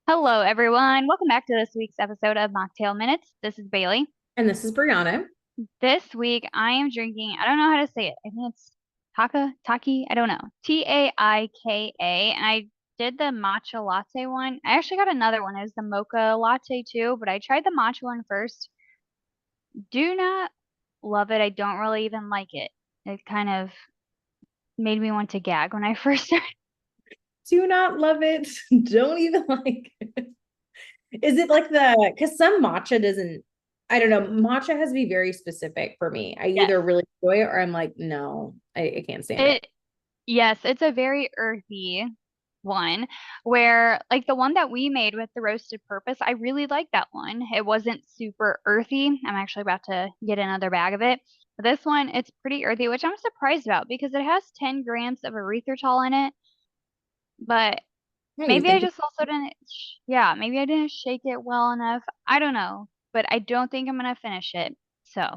Hello, everyone. Welcome back to this week's episode of Mocktail Minutes. This is Bailey. And this is Brianna. This week, I am drinking, I don't know how to say it. I think it's Taki, I don't know. Taika. And I did the matcha latte one. I actually got another one. It was the mocha latte too, but I tried the matcha one first. Do not love it. I don't really even like it. It kind of made me want to gag when I first started. Do not love it. Don't even like it. Is it like because some matcha doesn't, I don't know, matcha has to be very specific for me. I Yes. either really enjoy it or I'm like, no, I can't stand it. It Yes, it's a very earthy one where like the one that we made with the roasted purpose, I really like that one. It wasn't super earthy. I'm actually about to get another bag of it. But this one, it's pretty earthy, which I'm surprised about because it has 10 grams of erythritol in it. But Yeah, you maybe I think, just also didn't, yeah, maybe I didn't shake it well enough. I don't know, but I don't think I'm gonna finish it. So,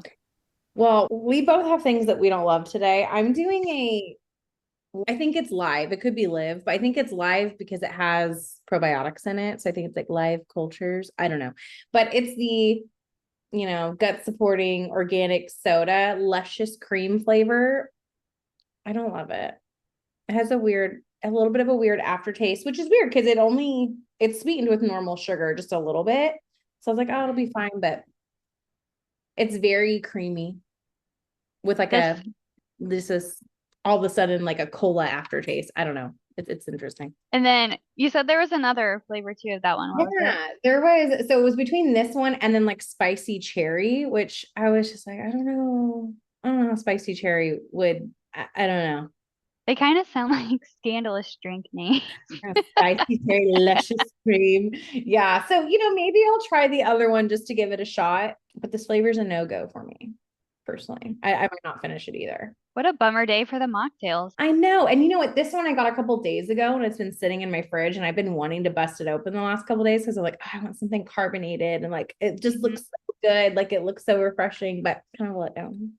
well, we both have things that we don't love today. I'm doing I think it's live. It could be live, but I think it's live because it has probiotics in it. So I think it's like live cultures. I don't know. But it's gut supporting organic soda, luscious cream flavor. I don't love it. It has a little bit of a weird aftertaste, which is weird because it's sweetened with normal sugar just a little bit. So I was like, oh, it'll be fine, but it's very creamy with like this, this is all of a sudden like a cola aftertaste. I don't know. It's interesting. and then you said there was another flavor too of that one. What was it? Yeah, there was. So it was between this one and then like spicy cherry, which I was just like, I don't know. I don't know how spicy cherry would, I don't know. They kind of sound like scandalous drink names. Spicy cherry luscious cream. Yeah. So, maybe I'll try the other one just to give it a shot. But this flavor's a no-go for me, personally. I might not finish it either. What a bummer day for the mocktails. I know. And you know what? This one I got a couple days ago and it's been sitting in my fridge and I've been wanting to bust it open the last couple days because I'm like, oh, I want something carbonated and like it just Mhm. looks so good. Like it looks so refreshing, but kind of let down.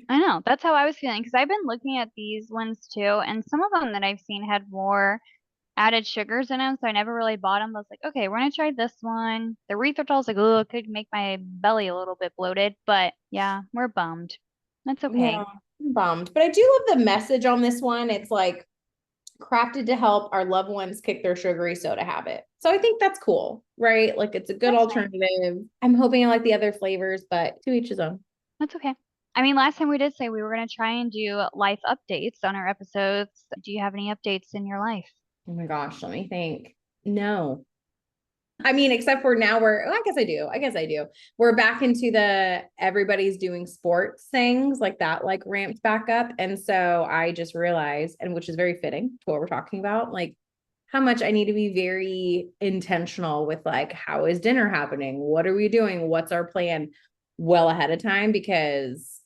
I know. That's how I was feeling because I've been looking at these ones too, and some of them that I've seen had more added sugars in them, so I never really bought them. I was like, okay, we're gonna try this one. The erythritol's like, oh, it could make my belly a little bit bloated, but yeah, we're bummed. That's Yeah, okay. I'm bummed. But I do love the message on this one. It's like crafted to help our loved ones kick their sugary soda habit. So I think that's cool, right? Like it's a good That's fine. alternative. I'm hoping I like the other flavors, but to each his own. That's okay. I mean, last time we did say we were gonna try and do life updates on our episodes. Do you have any updates in your life? Oh my gosh, let me think. No. I mean, except for now we're, I guess I do. I guess I do. We're back into the everybody's doing sports things like that, like ramped back up. And so I just realized, and which is very fitting to what we're talking about, like how much I need to be very intentional with like, how is dinner happening? What are we doing? What's our plan well ahead of time? Because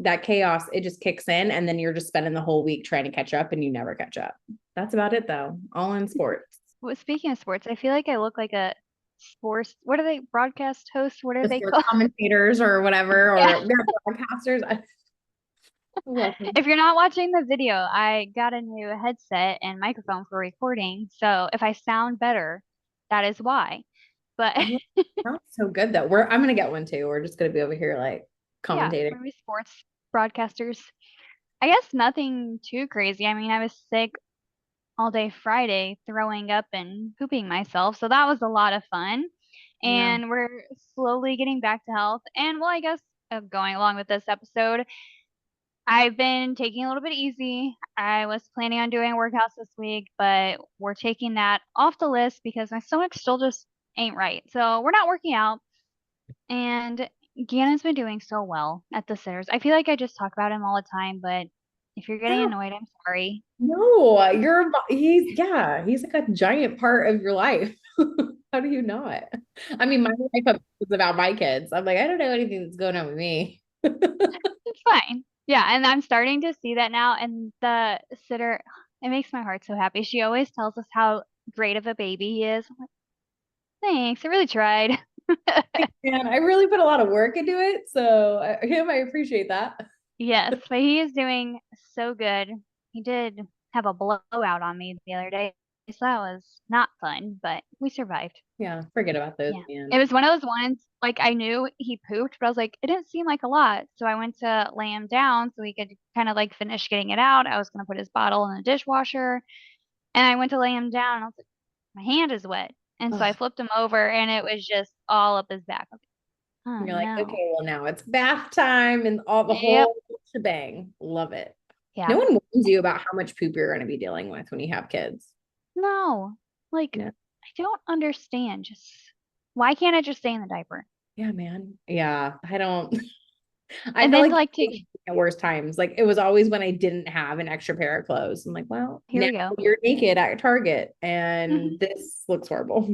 that chaos, it just kicks in and then you're just spending the whole week trying to catch up and you never catch up. That's about it though, all in sports. Well, speaking of sports, I feel like I look like a sports. What are they? Broadcast hosts? What are The they sports called? commentators or whatever, Yeah. or they're broadcasters. I love them. If you're not watching the video, I got a new headset and microphone for recording. So if I sound better, that is why. But Oh, that's so good though. I'm gonna get one too. We're just gonna be over here like yeah, commentating. maybe sports broadcasters. I guess nothing too crazy. I mean, I was sick all day Friday, throwing up and pooping myself. So that was a lot of fun. Yeah. And we're slowly getting back to health. And well, I guess going along with this episode, I've been taking a little bit easy. I was planning on doing workouts this week, but we're taking that off the list because my stomach still just ain't right. So we're not working out. And Gannon's been doing so well at the sitters. I feel like I just talk about him all the time, but if you're getting No, annoyed, I'm sorry. no, he's like a giant part of your life. How do you not? I mean, my life is about my kids. I'm like, I don't know anything that's going on with me. It's fine. Yeah, and I'm starting to see that now. And the sitter, it makes my heart so happy. She always tells us how great of a baby he is. I'm like, thanks, I really tried. And I really put a lot of work into it. So I appreciate that. Yes, but he is doing so good. He did have a blowout on me the other day. So that was not fun, but we survived. Yeah, forget about those, Yeah. man. It was one of those ones, like I knew he pooped, but I was like, it didn't seem like a lot. So I went to lay him down so he could kind of like finish getting it out. I was going to put his bottle in the dishwasher and I went to lay him down and I was like, my hand is wet. And so I Ugh. flipped him over and it was just all up his back. I was like, oh You're like, no. okay, well now it's bath time and all the Yep. whole shebang. Love it. Yeah. No one warns you about how much poop you're going to be dealing with when you have kids. No. Like, Yeah. I don't understand. Just why can't it just stay in the diaper? Yeah, man. Yeah. I don't, I And felt then like to like take, at worst times. Like it was always when I didn't have an extra pair of clothes. I'm like, well, here now we go. you're naked at Target Mhm. and this looks horrible.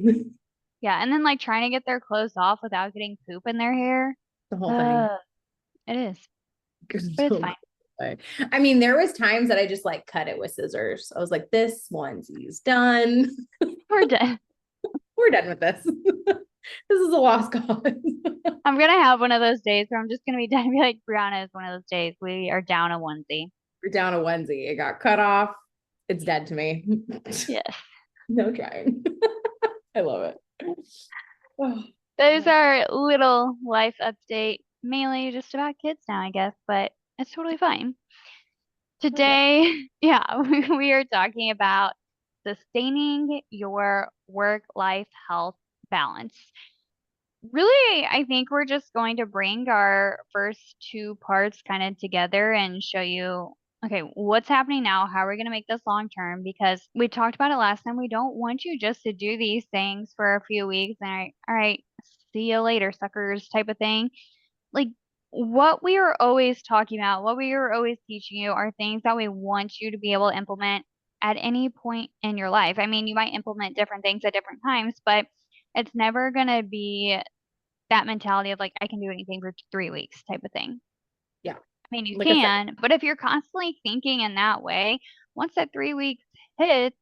Yeah, and then like trying to get their clothes off without getting poop in their hair. The whole thing. Uh, it is, but it's So fine. I mean, there was times that I just like cut it with scissors. I was like, this onesie's done. We're done. We're done with this. This is a lost cause. I'm gonna have one of those days where I'm just gonna be done and be like, Brianna is one of those days. We are down a onesie. We're down a onesie. It got cut off. It's dead to me. Yes. No trying. I love it. Oh, Those are little life update, mainly just about kids now, I guess, but it's totally fine. love it. Today, yeah, we are talking about sustaining your work-life health balance. Really, I think we're just going to bring our first two parts kind of together and show you, okay, what's happening now? How are we going to make this long term? Because we talked about it last time. We don't want you just to do these things for a few weeks and all right, see you later, suckers type of thing. Like what we are always talking about, what we are always teaching you are things that we want you to be able to implement at any point in your life. I mean, you might implement different things at different times, but it's never going to be that mentality of like I can do anything for 3 weeks type of thing. Yeah. I mean, you Like I said, can, but if you're constantly thinking in that way, once that 3 weeks hits,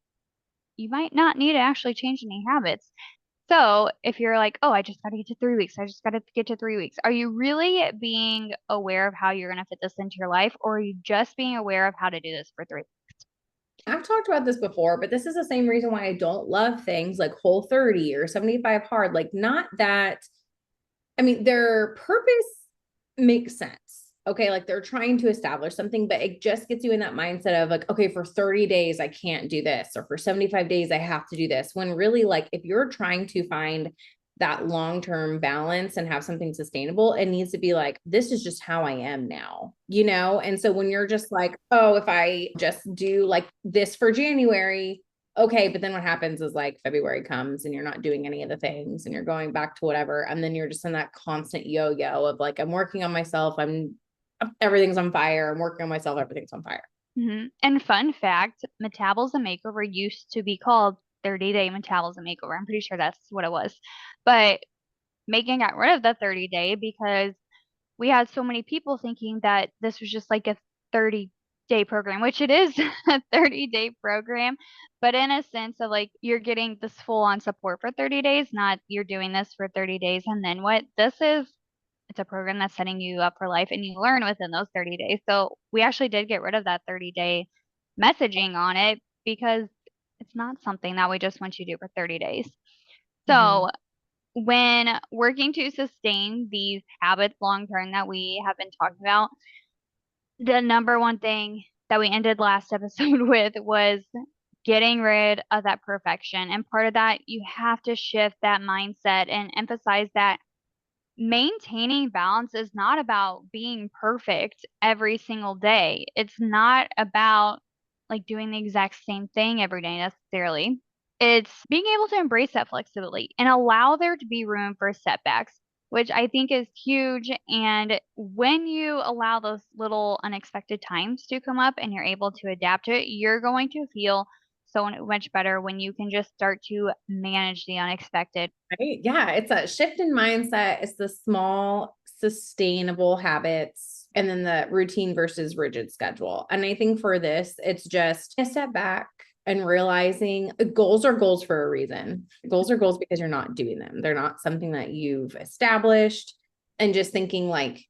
you might not need to actually change any habits. So if you're like, oh, I just got to get to 3 weeks, I just got to get to 3 weeks, are you really being aware of how you're going to fit this into your life, or are you just being aware of how to do this for 3? I've talked about this before, but this is the same reason why I don't love things like Whole 30 or 75 hard. Like, not that, I mean, their purpose makes sense. Okay. Like they're trying to establish something, but it just gets you in that mindset of like, okay, for 30 days, I can't do this, or for 75 days, I have to do this. When really, like, if you're trying to find that long-term balance and have something sustainable, it needs to be like, this is just how I am now, you know? And so when you're just like, oh, if I just do like this for January, okay, but then what happens is like February comes and you're not doing any of the things and you're going back to whatever. And then you're just in that constant yo-yo of like, I'm working on myself. Everything's on fire. I'm working on myself. Everything's on fire. And fun fact, metabolism makeover used to be called 30-day metabolism makeover. I'm pretty sure that's what it was. But Megan got rid of the 30-day because we had so many people thinking that this was just like a 30-day program, which it is a 30-day program, but in a sense of like you're getting this full on support for 30 days, not you're doing this for 30 days and then what? This is it's a program that's setting you up for life and you learn within those 30 days. So we actually did get rid of that 30-day messaging on it because it's not something that we just want you to do for 30 days. Mm-hmm. So when working to sustain these habits long term that we have been talking about, the number one thing that we ended last episode with was getting rid of that perfection. And part of that, you have to shift that mindset and emphasize that maintaining balance is not about being perfect every single day. It's not about like doing the exact same thing every day necessarily. It's being able to embrace that flexibility and allow there to be room for setbacks, which I think is huge. And when you allow those little unexpected times to come up and you're able to adapt to it, you're going to feel so much better when you can just start to manage the unexpected. Right? Yeah, it's a shift in mindset. It's the small, sustainable habits and then the routine versus rigid schedule. And I think for this, it's just a step back and realizing goals are goals for a reason. Goals are goals because you're not doing them. They're not something that you've established. And just thinking like,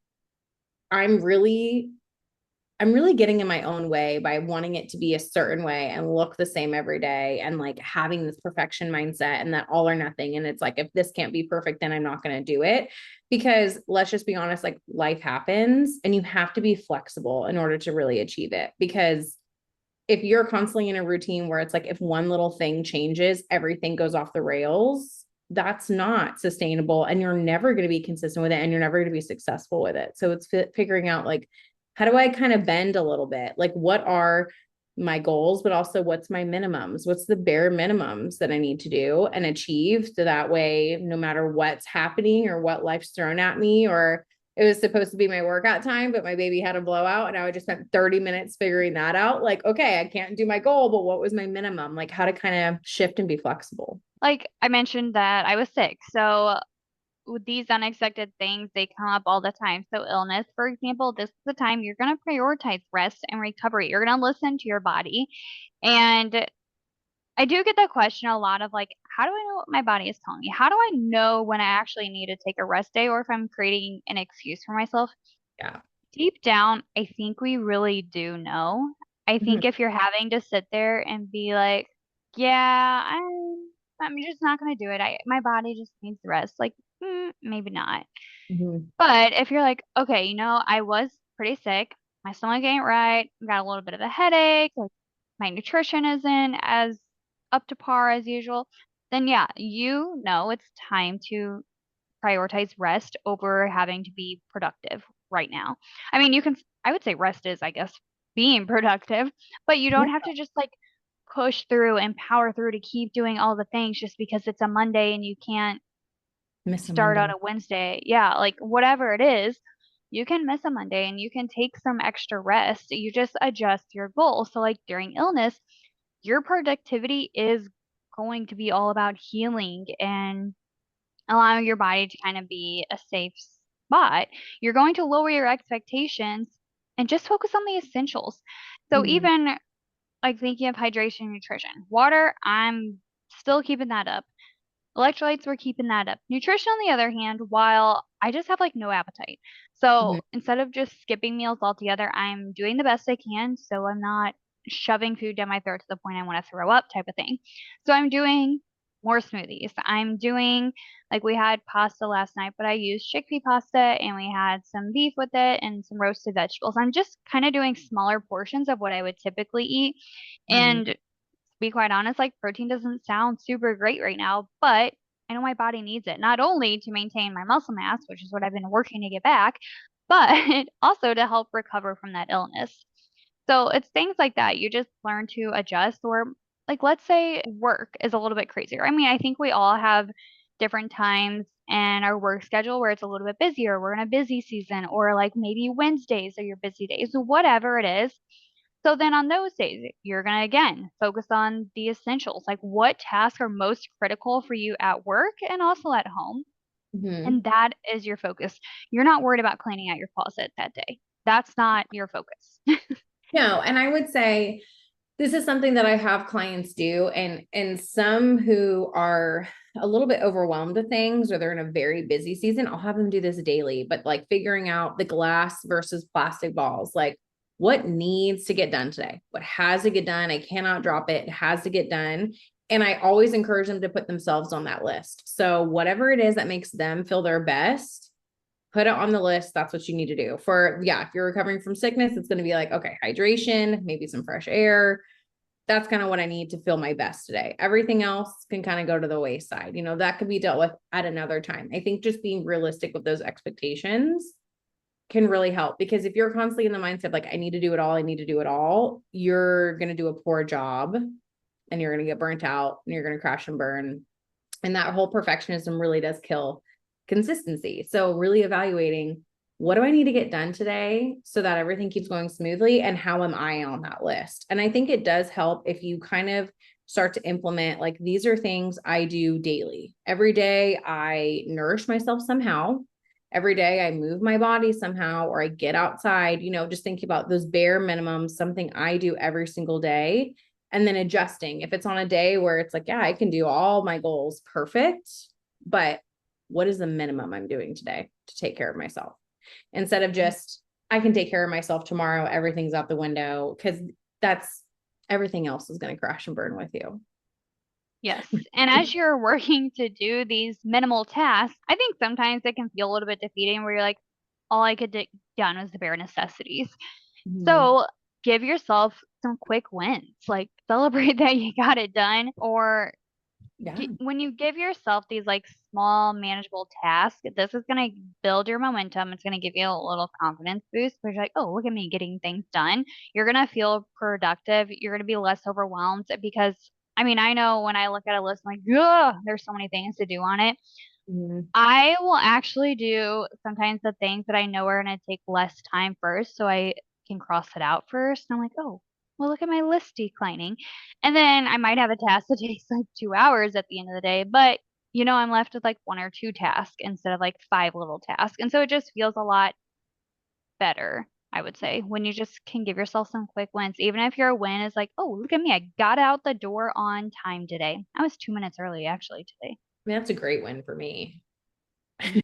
I'm really I'm really getting in my own way by wanting it to be a certain way and look the same every day and like having this perfection mindset and that all or nothing. And it's like, if this can't be perfect, then I'm not going to do it. Because let's just be honest, like life happens and you have to be flexible in order to really achieve it. Because if you're constantly in a routine where it's like, if one little thing changes, everything goes off the rails, that's not sustainable. And you're never going to be consistent with it and you're never going to be successful with it. So it's figuring out like, how do I kind of bend a little bit? Like, what are my goals, but also what's my minimums? What's the bare minimums that I need to do and achieve? So that way, no matter what's happening or what life's thrown at me, or it was supposed to be my workout time, but my baby had a blowout and I just spent 30 minutes figuring that out. Like, okay, I can't do my goal, but what was my minimum? Like how to kind of shift and be flexible. Like I mentioned that I was sick. So with these unexpected things, they come up all the time. So illness, for example, this is the time you're going to prioritize rest and recovery. You're going to listen to your body. And I do get that question a lot of like, how do I know what my body is telling me? How do I know when I actually need to take a rest day or if I'm creating an excuse for myself? Yeah. Deep down, I think we really do know. I Mhm. think if you're having to sit there and be like, yeah, I'm just not gonna do it. My body just needs rest. Like, maybe not. Mhm. But if you're like, okay, I was pretty sick. My stomach ain't right. Got a little bit of a headache. Like, my nutrition isn't as up to par as usual. Then yeah, it's time to prioritize rest over having to be productive right now. I mean, I would say rest is, I guess, being productive, but you Yeah. don't have to just like push through and power through to keep doing all the things just because it's a Monday and you can't Miss a start on Monday. a Wednesday. Yeah, like whatever it is, you can miss a Monday and you can take some extra rest. You just adjust your goal. So, like during illness, your productivity is going to be all about healing and allowing your body to kind of be a safe spot. You're going to lower your expectations and just focus on the essentials. So Mhm. even like thinking of hydration and nutrition, water, I'm still keeping that up. Electrolytes, we're keeping that up. Nutrition, on the other hand, while I just have like no appetite. Mhm. So instead of just skipping meals altogether, I'm doing the best I can. So I'm not shoving food down my throat to the point I want to throw up type of thing. So I'm doing more smoothies. I'm doing, like, we had pasta last night, but I used chickpea pasta and we had some beef with it and some roasted vegetables. I'm just kind of doing smaller portions of what I would typically eat. Mhm. And be quite honest, like protein doesn't sound super great right now, but I know my body needs it, not only to maintain my muscle mass, which is what I've been working to get back, but also to help recover from that illness. So it's things like that. You just learn to adjust, or like, let's say work is a little bit crazier. I mean, I think we all have different times and our work schedule where it's a little bit busier. We're in a busy season, or like maybe Wednesdays are your busy days, whatever it is. So then on those days, you're going to again focus on the essentials, like what tasks are most critical for you at work and also at home. Mhm. And that is your focus. You're not worried about cleaning out your closet that day. That's not your focus. No, and I would say this is something that I have clients do, and some who are a little bit overwhelmed with things or they're in a very busy season, I'll have them do this daily, but like figuring out the glass versus plastic balls, like what needs to get done today, what has to get done. I cannot drop it. It has to get done. And I always encourage them to put themselves on that list. So whatever it is that makes them feel their best, put it on the list. That's what you need to do. For, yeah, if you're recovering from sickness, it's going to be like, okay, hydration, maybe some fresh air. That's kind of what I need to feel my best today. Everything else can kind of go to the wayside. That could be dealt with at another time. I think just being realistic with those expectations can really help, because if you're constantly in the mindset like, I need to do it all, I need to do it all, you're going to do a poor job and you're going to get burnt out and you're going to crash and burn. And that whole perfectionism really does kill consistency. So really evaluating, what do I need to get done today so that everything keeps going smoothly, and how am I on that list? And I think it does help if you kind of start to implement, like, these are things I do daily. Every day I nourish myself somehow. Every day I move my body somehow, or I get outside, just thinking about those bare minimums, something I do every single day, and then adjusting. If it's on a day where it's like, yeah, I can do all my goals perfect, but what is the minimum I'm doing today to take care of myself? Instead of just I can take care of myself tomorrow. Everything's out the window because that's everything else is going to crash and burn with you. Yes. And as you're working to do these minimal tasks, I think sometimes it can feel a little bit defeating where you're like, all I could get done was the bare necessities. Mhm. So give yourself some quick wins, like celebrate that you got it done, or Yeah. when you give yourself these like small manageable tasks, this is going to build your momentum. It's going to give you a little confidence boost because you're like, oh, look at me getting things done. You're going to feel productive. You're going to be less overwhelmed because I mean, I know when I look at a list, I'm like, ugh, there's so many things to do on it. Mhm. I will actually do sometimes the things that I know are going to take less time first, so I can cross it out first. And I'm like, oh, well, look at my list declining. And then I might have a task that takes like 2 hours at the end of the day, but I'm left with like one or two tasks instead of like five little tasks. And so it just feels a lot better, I would say, when you just can give yourself some quick wins. Even if your win is like, oh, look at me, I got out the door on time today. I was 2 minutes early actually today. I mean, that's a great win for me.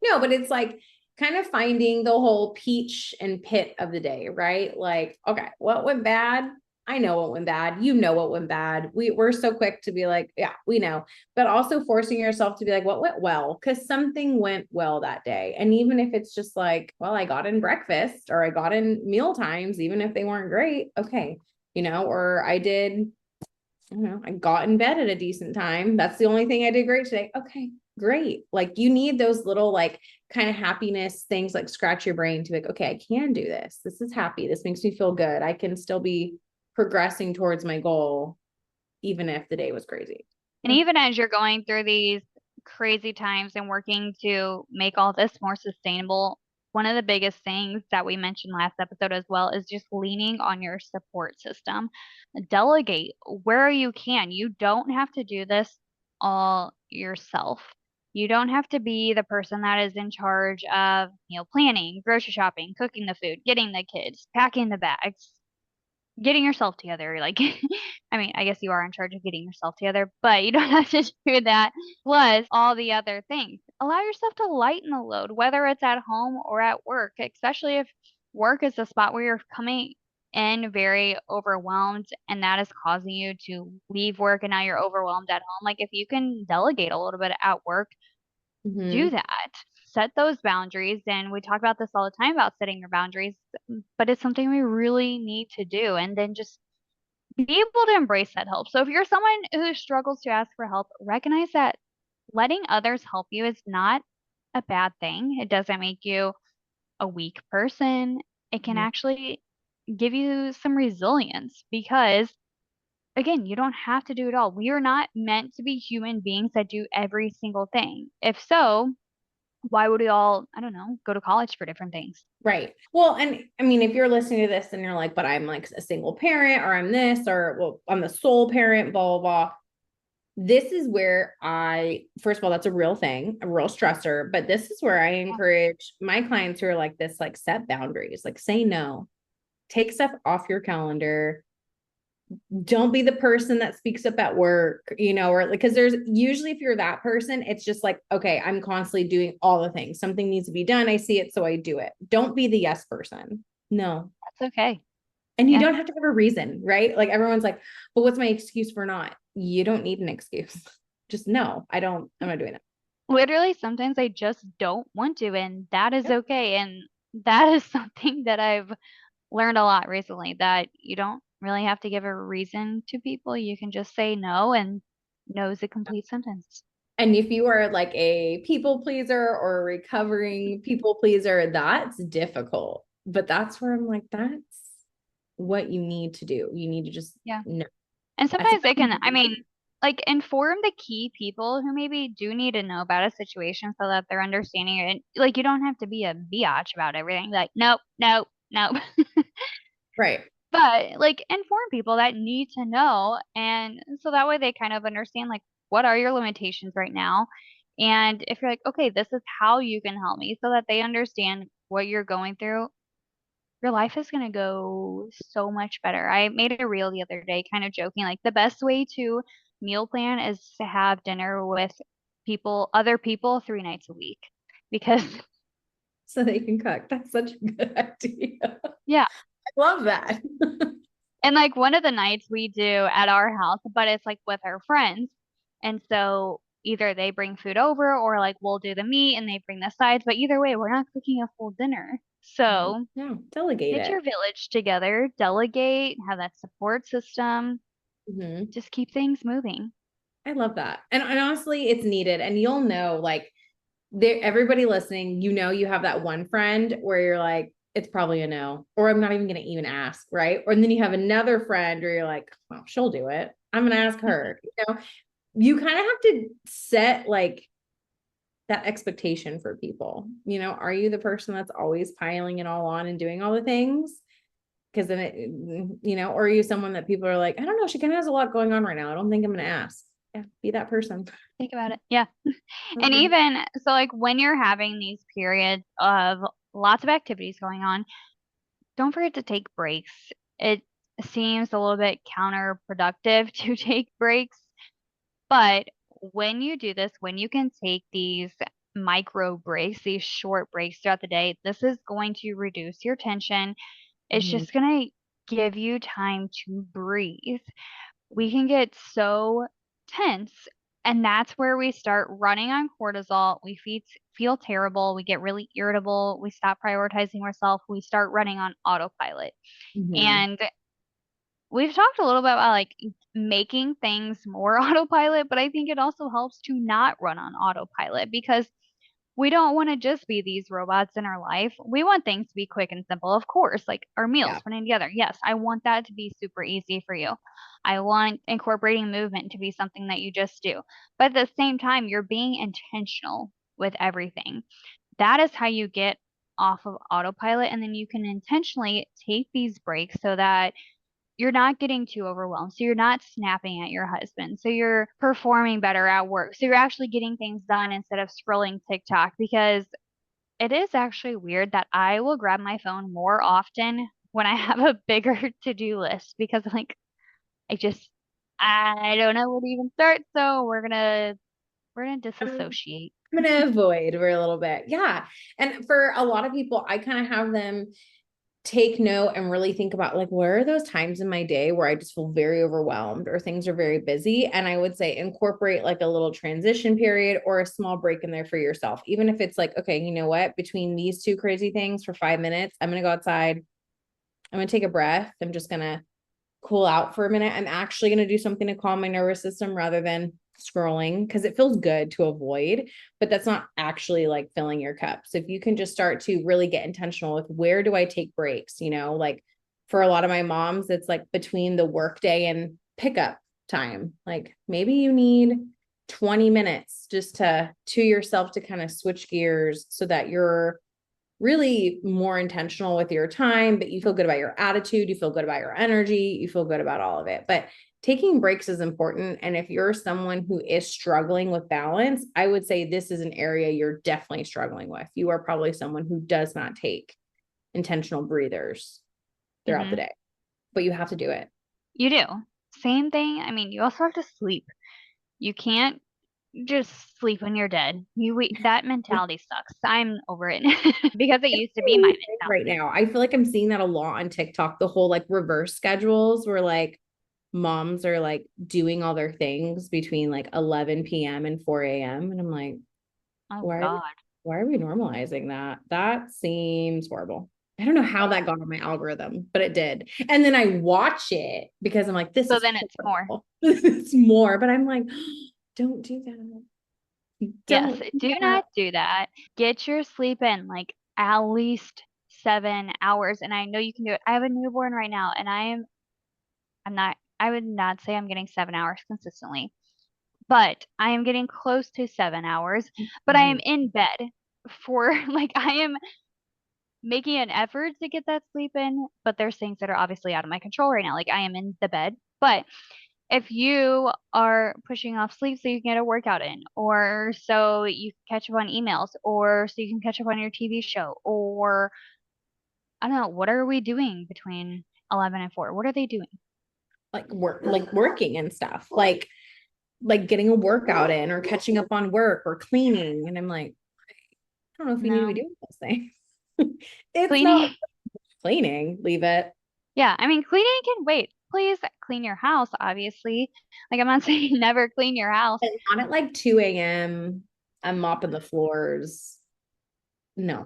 No, but it's like kind of finding the whole peach and pit of the day, right? Like, okay, what went bad? I know what went bad. You know what went bad. We're so quick to be like, yeah, we know, but also forcing yourself to be like, what went well? Because something went well that day. And even if it's just like, well, I got in breakfast or I got in meal times, even if they weren't great, okay, or I did, I got in bed at a decent time. That's the only thing I did great today. Okay, great. Like you need those little like kind of happiness things like scratch your brain to like, okay, I can do this. This is happy. This makes me feel good. I can still be progressing towards my goal, even if the day was crazy. And even as you're going through these crazy times and working to make all this more sustainable, one of the biggest things that we mentioned last episode as well is just leaning on your support system. Delegate where you can. You don't have to do this all yourself. You don't have to be the person that is in charge of meal planning, grocery shopping, cooking the food, getting the kids, packing the bags, getting yourself together. Like, I mean, I guess you are in charge of getting yourself together, but you don't have to do that. Plus, all the other things. Allow yourself to lighten the load, whether it's at home or at work, especially if work is the spot where you're coming in very overwhelmed and that is causing you to leave work and now you're overwhelmed at home. Like, if you can delegate a little bit at work, do Mm-hmm. that. Set those boundaries. And we talk about this all the time about setting your boundaries, but it's something we really need to do. And then just be able to embrace that help. So if you're someone who struggles to ask for help, recognize that letting others help you is not a bad thing. It doesn't make you a weak person. It can actually give you some resilience because, again, you don't have to do it all. We are not meant to be human beings that do every single thing. If so, why would we all, I don't know, go to college for different things? Right. Well, and I mean, if you're listening to this and you're like, but I'm like a single parent or I'm this or well, I'm the sole parent, blah, blah, blah. This is where first of all, that's a real thing, a real stressor, but this is where I encourage my clients who are like this, like set boundaries, like say no, take stuff off your calendar. Don't be the person that speaks up at work, or because there's usually if you're that person, it's just like, okay, I'm constantly doing all the things. Something needs to be done. I see it, so I do it. Don't be the yes person. No. That's okay. And you Yeah. don't have to have a reason, right? Like everyone's like, but what's my excuse for not? You don't need an excuse. Just no, I'm not doing it. Literally, sometimes I just don't want to, and that is Yep. okay. And that is something that I've learned a lot recently that you don't really have to give a reason to people. You can just say no, and no is a complete sentence. And if you are like a people pleaser or a recovering people pleaser, that's difficult. But that's where I'm like, that's what you need to do. You need to just Yeah. know. And I said, sometimes they can, I mean, like inform the key people who maybe do need to know about a situation so that they're understanding it. And like you don't have to be a biatch about everything. Like, nope, nope, nope. right. But like inform people that need to know, and so that way they kind of understand like what are your limitations right now, and if you're like, okay, this is how you can help me, so that they understand what you're going through, your life is gonna go so much better. I made a reel the other day, kind of joking, like the best way to meal plan is to have dinner with other people 3 nights a week, because so they can cook. That's such a good idea. Yeah. I love that. And like one of the nights we do at our house, but it's like with our friends. And so either they bring food over or like we'll do the meat and they bring the sides. But either way, we're not cooking a full dinner. So Yeah, delegate get it. your village together, delegate, have that support system, Mhm. just keep things moving. I love that. And honestly, it's needed. And you'll know, like, there, everybody listening, you know, you have that one friend where you're like, it's probably a no, or I'm not even going to even ask. Right. Or then you have another friend where you're like, well, she'll do it. I'm going to ask her. You know, you kind of have to set like that expectation for people. You know, are you the person that's always piling it all on and doing all the things? Because then it, you know, or are you someone that people are like, I don't know, she kind of has a lot going on right now. I don't think I'm going to ask. Yeah, be that person. Think about it. Yeah. And even so, like when you're having these periods of lots of activities going on, don't forget to take breaks. It seems a little bit counterproductive to take breaks, but when you do this, when you can take these micro breaks, these short breaks throughout the day, this is going to reduce your tension. It's Mhm. just going to give you time to breathe. We can get so tense, and that's where we start running on cortisol. We feel terrible. We get really irritable. We stop prioritizing ourselves. We start running on autopilot. Mhm. And we've talked a little bit about like making things more autopilot, but I think it also helps to not run on autopilot because we don't want to just be these robots in our life. We want things to be quick and simple, of course, like our Yeah. meals putting together. Yes, I want that to be super easy for you. I want incorporating movement to be something that you just do. But at the same time, you're being intentional with everything. That is how you get off of autopilot. And then you can intentionally take these breaks so that you're not getting too overwhelmed. So you're not snapping at your husband. So you're performing better at work. So you're actually getting things done instead of scrolling TikTok because it is actually weird that I will grab my phone more often when I have a bigger to-do list because like I don't know where to even start. So we're gonna I'm, disassociate. I'm gonna avoid for a little bit. Yeah. And for a lot of people, I kind of have them take note and really think about like where are those times in my day where I just feel very overwhelmed or things are very busy. And I would say incorporate like a little transition period or a small break in there for yourself. Even if it's like, okay, you know what? Between these two crazy things for 5 minutes, I'm gonna go outside. I'm gonna take a breath. I'm just gonna cool out for a minute. I'm actually going to do something to calm my nervous system rather than scrolling because it feels good to avoid, but that's not actually like filling your cup. So if you can just start to really get intentional with where do I take breaks, you know, like for a lot of my moms, it's like between the workday and pickup time. Like maybe you need 20 minutes just to yourself to kind of switch gears so that you're really more intentional with your time, but you feel good about your attitude, you feel good about your energy, you feel good about all of it. But taking breaks is important. And if you're someone who is struggling with balance, I would say this is an area you're definitely struggling with. You are probably someone who does not take intentional breathers throughout the Hmm. day, but you have to do it. You do. Same thing. I mean, you also have to sleep. You can't just sleep when you're dead. That mentality sucks. I'm over it because it used to be my Right mentality. now, I feel like I'm seeing that a lot on TikTok, the whole like reverse schedules where like moms are like doing all their things between like 11 p.m. and 4 a.m. And I'm like, Oh why are we, God. why are we normalizing that? That seems horrible. I don't know how that got on my algorithm, but it did. And then I watch it because I'm like, this So is then it's more. horrible. It's more, but I'm like, don't do that. Yes, Don't do do that. not do that. Get your sleep in like at least 7 hours. And I know you can do it. I have a newborn right now and I would not say I'm getting 7 hours consistently, but I am getting close to 7 hours. But I am Mhm. in bed for like I am making an effort to get that sleep in, but there's things that are obviously out of my control right now. Like I am in the bed. But if you are pushing off sleep so you can get a workout in, or so you can catch up on emails, or so you can catch up on your TV show, or I don't know, what are we doing between 11 and 4? What are they doing? Like work, like working and stuff, like getting a workout in or catching up on work or cleaning. And I'm like, I don't know if you need to be No. doing those things. It's not Cleaning. cleaning, leave it. Yeah, I mean, cleaning can wait. Please clean your house, obviously. Like, I'm not saying never clean your house. And not at like 2 a.m. I'm mopping the floors. No.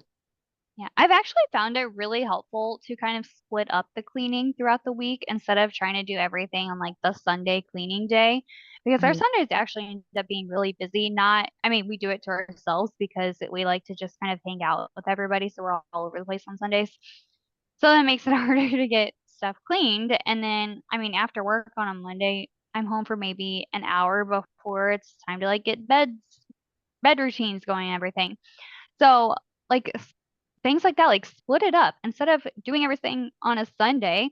Yeah, I've actually found it really helpful to kind of split up the cleaning throughout the week instead of trying to do everything on like the Sunday cleaning day because our Mhm. Sundays actually end up being really busy. Not, I mean, we do it to ourselves because we like to just kind of hang out with everybody, so we're all over the place on Sundays. So that makes it harder to get stuff cleaned. And then, I mean, after work on a Monday, I'm home for maybe an hour before it's time to like get bed routines going and everything. So, like things like that, like split it up instead of doing everything on a Sunday,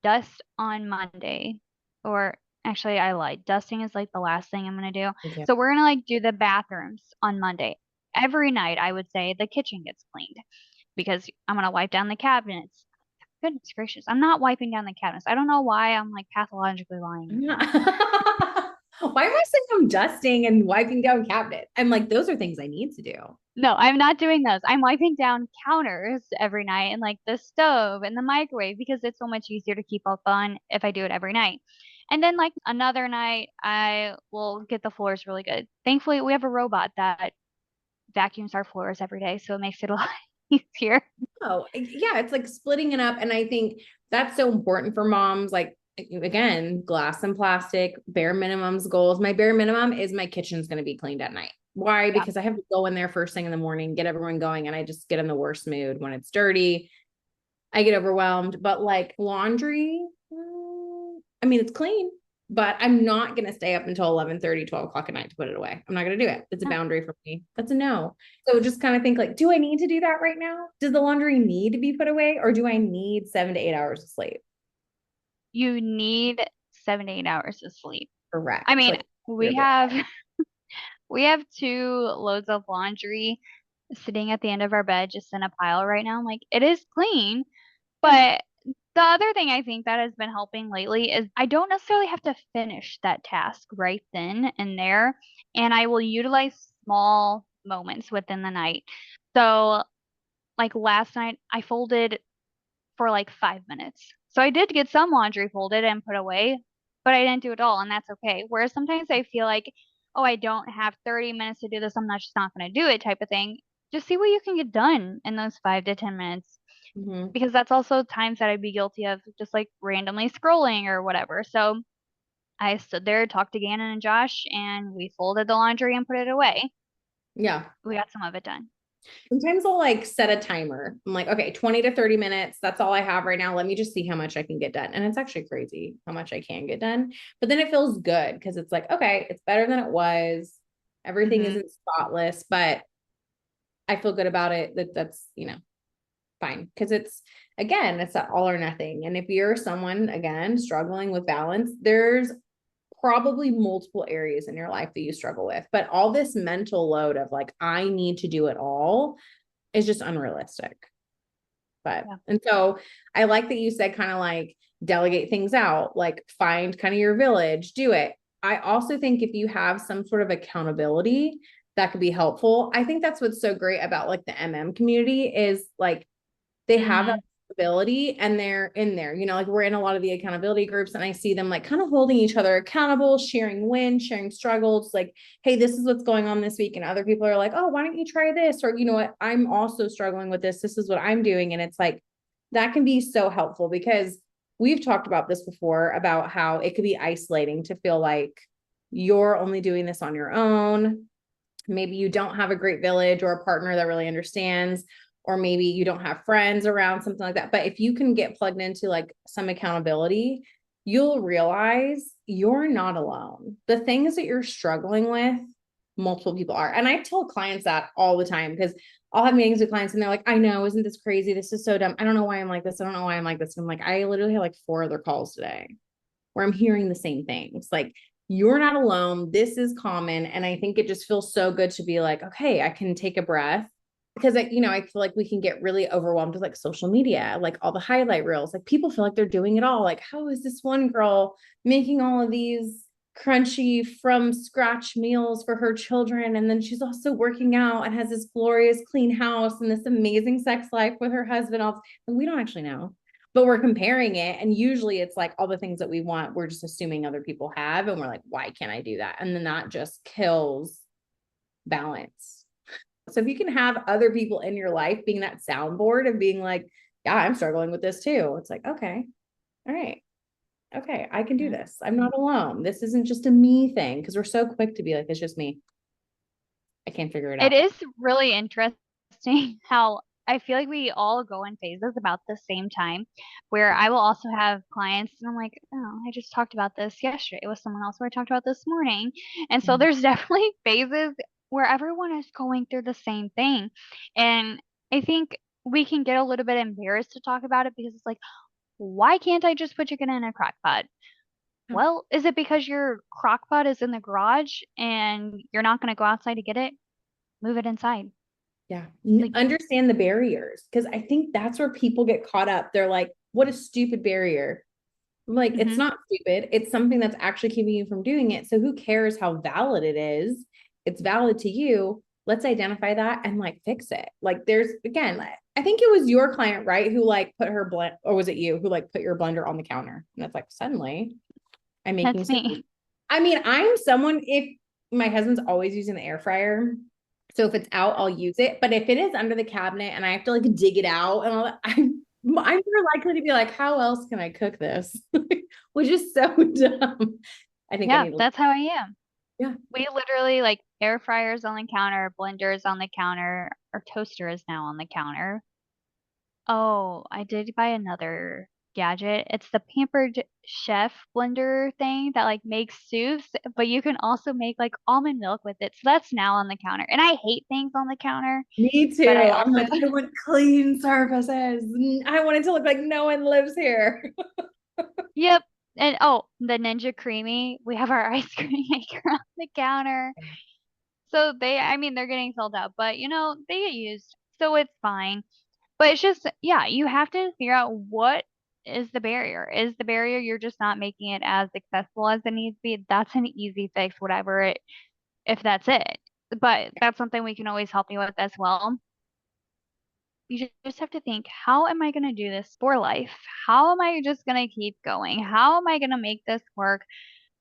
dust on Monday. Or actually, I lied. Dusting is like the last thing I'm gonna do. Yeah. So we're gonna like do the bathrooms on Monday. Every night, I would say the kitchen gets cleaned because I'm gonna wipe down the cabinets. Goodness gracious, I'm not wiping down the cabinets. I don't know why I'm like pathologically lying. I'm not- Why am I saying I'm dusting and wiping down cabinet? I'm like, those are things I need to do. No, I'm not doing those. I'm wiping down counters every night and like the stove and the microwave because it's so much easier to keep up on if I do it every night. And then like another night, I will get the floors really good. Thankfully, we have a robot that vacuums our floors every day, so it makes it a lot easier. Oh, yeah, it's like splitting it up. And I think that's so important for moms. Like, again, glass and plastic, bare minimums goals. My bare minimum is my kitchen's going to be cleaned at night. Why? Yeah. Because I have to go in there first thing in the morning, get everyone going, and I just get in the worst mood when it's dirty. I get overwhelmed. But like laundry, I mean, it's clean, but I'm not going to stay up until 11:30, 12 o'clock at night to put it away. I'm not going to do it. It's a No, boundary for me. That's a no. So just kind of think like, do I need to do that right now? Does the laundry need to be put away or do I need 7 to 8 hours of sleep? you need 7 to 8 hours of sleep. I Correct. mean, Like you're we good. have we have two loads of laundry sitting at the end of our bed just in a pile right now. I'm like, it is clean, Yeah. but the other thing I think that has been helping lately is I don't necessarily have to finish that task right then and there, and I will utilize small moments within the night. So, like last night, I folded for like 5 minutes. So I did get some laundry folded and put away, but I didn't do it all, and that's okay. Whereas sometimes I feel like, oh, I don't have 30 minutes to do this, I'm not just not going to do it type of thing. Just see what you can get done in those 5 to 10 minutes Mhm. because that's also times that I'd be guilty of just like randomly scrolling or whatever. So I stood there, talked to Gannon and Josh, and we folded the laundry and put it away. Yeah. We got some of it done. Sometimes I'll like set a timer. I'm like, okay, 20 to 30 minutes. That's all I have right now. Let me just see how much I can get done. And it's actually crazy how much I can get done. But then it feels good because it's like, okay, it's better than it was. Everything Hmm. isn't spotless, but I feel good about it. That's, fine. Because it's again, it's that all or nothing. And if you're someone again struggling with balance, there's probably multiple areas in your life that you struggle with. But all this mental load of like, I need to do it all is just unrealistic. But Yeah. and so I like that you said kind of like delegate things out, like find kind of your village, do it. I also think if you have some sort of accountability, that could be helpful. I think that's what's so great about like the MM community is like they have that Hmm. ability and they're in there, like we're in a lot of the accountability groups and I see them like kind of holding each other accountable, sharing wins, sharing struggles, like, hey, this is what's going on this week. And other people are like, oh, why don't you try this? Or, you know what, I'm also struggling with this. This is what I'm doing. And it's like, that can be so helpful because we've talked about this before about how it could be isolating to feel like you're only doing this on your own. Maybe you don't have a great village or a partner that really understands, or maybe you don't have friends around, something like that. But if you can get plugged into like some accountability, you'll realize you're not alone. The things that you're struggling with, multiple people are. And I tell clients that all the time because I'll have meetings with clients and they're like, I know, isn't this crazy? This is so dumb. I don't know why I'm like this. I don't know why I'm like this. And I'm like, I literally have like 4 other calls today where I'm hearing the same things. Like, you're not alone. This is common. And I think it just feels so good to be like, okay, I can take a breath because I feel like we can get really overwhelmed with like social media, like all the highlight reels. Like people feel like they're doing it all. Like, how is this one girl making all of these crunchy from scratch meals for her children. And then she's also working out and has this glorious clean house and this amazing sex life with her husband. And we don't actually know, but we're comparing it. And usually it's like all the things that we want, we're just assuming other people have. And we're like, why can't I do that? And then that just kills balance. So if you can have other people in your life being that soundboard of being like, yeah, I'm struggling with this too. It's like, okay, all right. Okay, I can do Mhm. this. I'm not alone. This isn't just a me thing because we're so quick to be like, it's just me. I can't figure it It out. is really interesting how I feel like we all go in phases about the same time, where I will also have clients and I'm like, oh, I just talked about this yesterday with someone else who I talked about this morning. And so Mhm. there's definitely phases where everyone is going through the same thing. And I think we can get a little bit embarrassed to talk about it because it's like, why can't I just put chicken in a crock pot? Well, is it because your crock pot is in the garage and you're not going to go outside to get it? Move it inside. Yeah. Like, Understand the barriers because I think that's where people get caught up. They're like, what a stupid barrier. I'm like, it's hmm not stupid. It's something that's actually keeping you from doing it. So who cares how valid it is? It's valid to you. Let's identify that and like fix it. Like there's again, I think it was your client, right? Who like put her blend, or was it you who like put your blender on the counter? And it's like suddenly I'm making that's soup. me. I mean, I'm someone, if my husband's always using the air fryer. So if it's out, I'll use it. But if it is under the cabinet and I have to like dig it out and all that, I'm more likely to be like, how else can I cook this? Which is so dumb. I think I Yeah, need to, that's how I am. yeah. We literally like air fryers on the counter, blenders on the counter, our toaster is now on the counter. Oh, I did buy another gadget. It's the Pampered Chef blender thing that like makes soups, but you can also make like almond milk with it. So that's now on the counter. And I hate things on the counter, Me but I too. I'm also like, I want clean surfaces. I want it to look like no one lives here. Yep. And oh, the Ninja Creamy. We have our ice cream maker on the counter. So I mean, they're getting filled up, but they get used. So it's fine. But it's just, yeah, you have to figure out what is the barrier. Is the barrier you're just not making it as accessible as it needs to be? That's an easy fix, whatever if that's it. But that's something we can always help you with as well. You just have to think, how am I going to do this for life? How am I just going to keep going? How am I going to make this work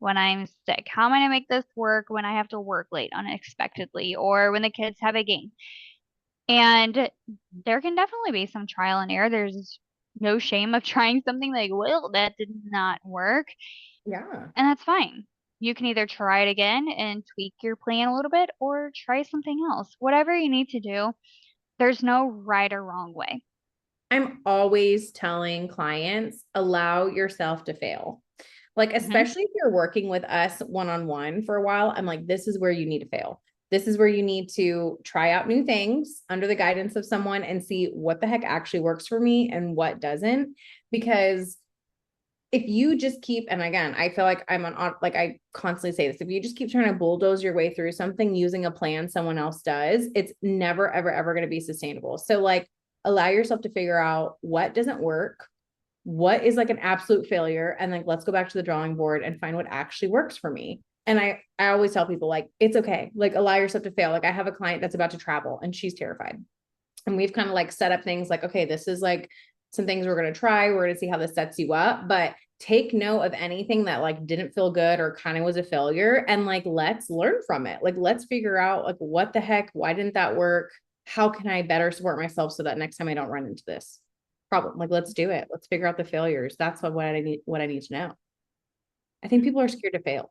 when I'm sick? How am I going to make this work when I have to work late unexpectedly or when the kids have a game? And there can definitely be some trial and error. There's no shame of trying something like, well, that did not work. Yeah. And that's fine. You can either try it again and tweak your plan a little bit or try something else. Whatever you need to do, there's no right or wrong way. I'm always telling clients, allow yourself to fail. Like, hmm especially if you're working with us one on one for a while, I'm like, this is where you need to fail. This is where you need to try out new things under the guidance of someone and see what the heck actually works for me and what doesn't. Because if you just keep, and again, I feel like like I constantly say this, if you just keep trying to bulldoze your way through something using a plan someone else does, it's never, ever, ever going to be sustainable. So, like, allow yourself to figure out what doesn't work, what is like an absolute failure, and like, let's go back to the drawing board and find what actually works for me. And I always tell people, like, it's okay, like, allow yourself to fail. Like, I have a client that's about to travel and she's terrified. And we've kind of like set up things like, okay, this is like some things we're going to try. We're going to see how this sets you up, but take note of anything that like didn't feel good or kind of was a failure. And like, let's learn from it. Like, let's figure out like, what the heck, why didn't that work? How can I better support myself so that next time I don't run into this problem? Like, let's do it. Let's figure out the failures. That's what I need to know. I think people are scared to fail.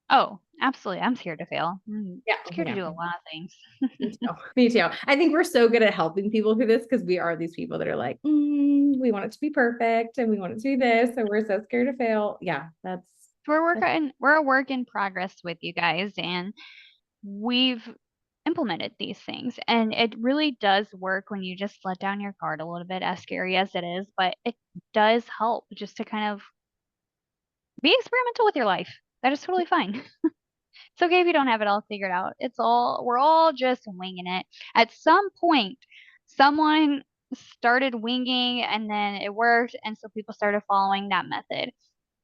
Oh, absolutely. I'm scared to fail. I'm Yeah. Oh, scared to yeah. do a lot of things. Me too. Me too. I think we're so good at helping people through this because we are these people that are like, we want it to be perfect and we want it to be this, and we're so scared to fail. Yeah, that's We're a work in progress with you guys, and we've implemented these things. And it really does work when you just let down your guard a little bit, as scary as it is, but it does help just to kind of be experimental with your life. That is totally fine. It's okay if you don't have it all figured out. We're all just winging it. At some point, someone started winging and then it worked, and so people started following that method.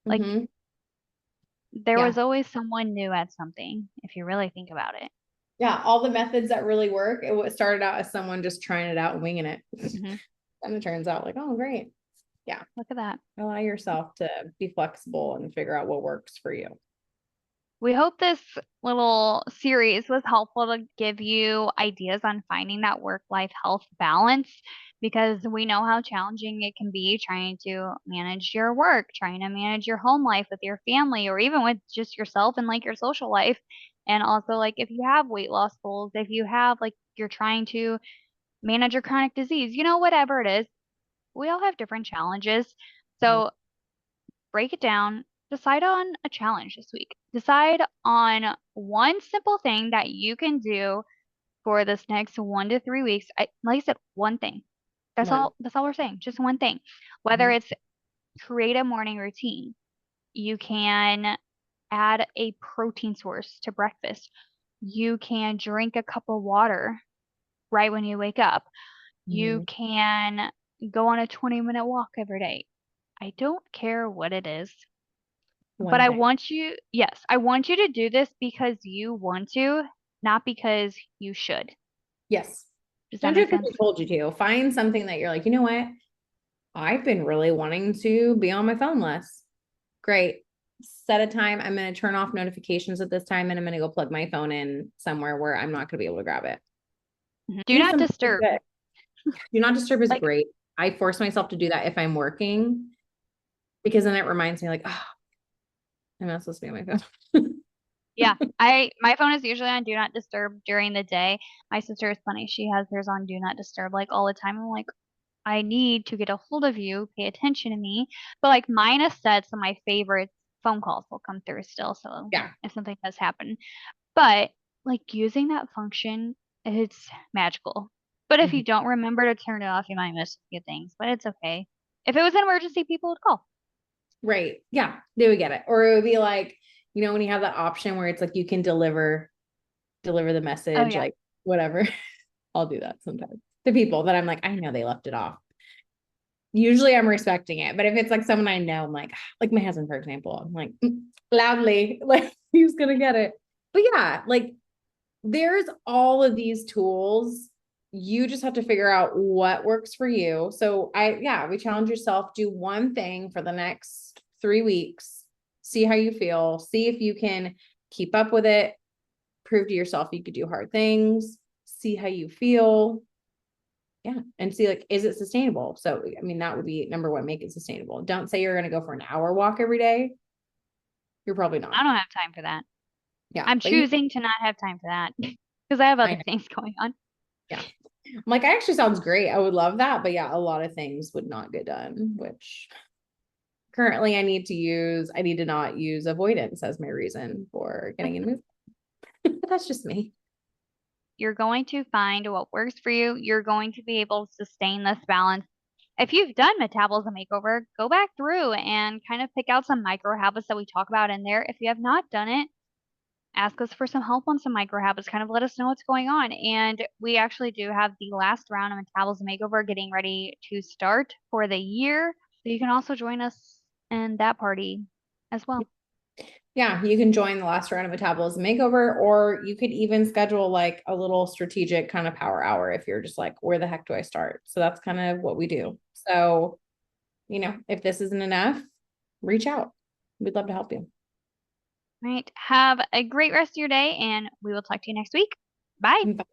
Like, mm-hmm. There Yeah. was always someone new at something, if you really think about it. Yeah. All the methods that really work, it started out as someone just trying it out and winging it. Hmm. And it turns out like, oh, great. Yeah. Look at that. Allow yourself to be flexible and figure out what works for you. We hope this little series was helpful to give you ideas on finding that work-life health balance because we know how challenging it can be trying to manage your work, trying to manage your home life with your family, or even with just yourself and like your social life. And also, like, if you have weight loss goals, if you have, like, you're trying to manage your chronic disease, whatever it is, we all have different challenges. Mhm. So break it down, decide on a challenge this week. Decide on one simple thing that you can do for this next 1 to 3 weeks. Like I said, one thing. That's One. all that's all we're saying. Just one thing. Whether Mhm. it's create a morning routine, you can add a protein source to breakfast. You can drink a cup of water right when you wake up. You Mhm. can go on a 20-minute walk every day. I don't care what it is. But One thing. I want you to do this because you want to, not because you should. Yes. Does that Don't do make it because sense? we told you to. Find something that you're like, you know what? I've been really wanting to be on my phone less. Great. Set a time. I'm going to turn off notifications at this time and I'm going to go plug my phone in somewhere where I'm not going to be able to grab it. Do Do not something like disturb. that. Do not disturb is Like, great. I force myself to do that if I'm working because then it reminds me like, oh, I'm not supposed to be on my phone. yeah, my phone is usually on do not disturb during the day. My sister is funny. She has hers on do not disturb like all the time. I'm like, I need to get a hold of you, pay attention to me. But like mine is set, so my favorite phone calls will come through still. So Yeah. if something does happen, but like using that function, it's magical. But if Mhm. you don't remember to turn it off, you might miss a few things, but it's okay. If it was an emergency, people would call. Right. Yeah. They would get it. Or it would be like, when you have that option where it's like you can deliver the Oh message, yeah. like whatever. I'll do that sometimes to people that I'm like, I know they left it off. Usually I'm respecting it, but if it's like someone I know, I'm like my husband, for example, I'm like loudly, like he's gonna get it. But yeah, like there's all of these tools. You just have to figure out what works for you. So we challenge yourself, do one thing for the next 3 weeks, see how you feel, see if you can keep up with it, prove to yourself you could do hard things, see how you feel. Yeah. And see, like, is it sustainable? So, I mean, that would be number one, make it sustainable. Don't say you're going to go for an hour walk every day. You're probably not. I don't have time for that. Yeah. I'm But you, choosing to not have time for that because I have I other know. things going on. Yeah. I'm like, actually sounds great. I would love that. But yeah, a lot of things would not get done, which currently I need to not use avoidance as my reason for getting in movement. But that's just me. You're going to find what works for you. You're going to be able to sustain this balance. If you've done metabolism makeover, go back through and kind of pick out some micro habits that we talk about in there. If you have not done it, ask us for some help on some micro habits, kind of let us know what's going on. And we actually do have the last round of Metabolism Makeover getting ready to start for the year. So you can also join us in that party as well. Yeah, you can join the last round of metabolism makeover, or you could even schedule like a little strategic kind of power hour if you're just like, where the heck do I start? So that's kind of what we do. So, if this isn't enough, reach out. We'd love to help you. Right. Have a great rest of your day, and we will talk to you next week. Bye. Bye.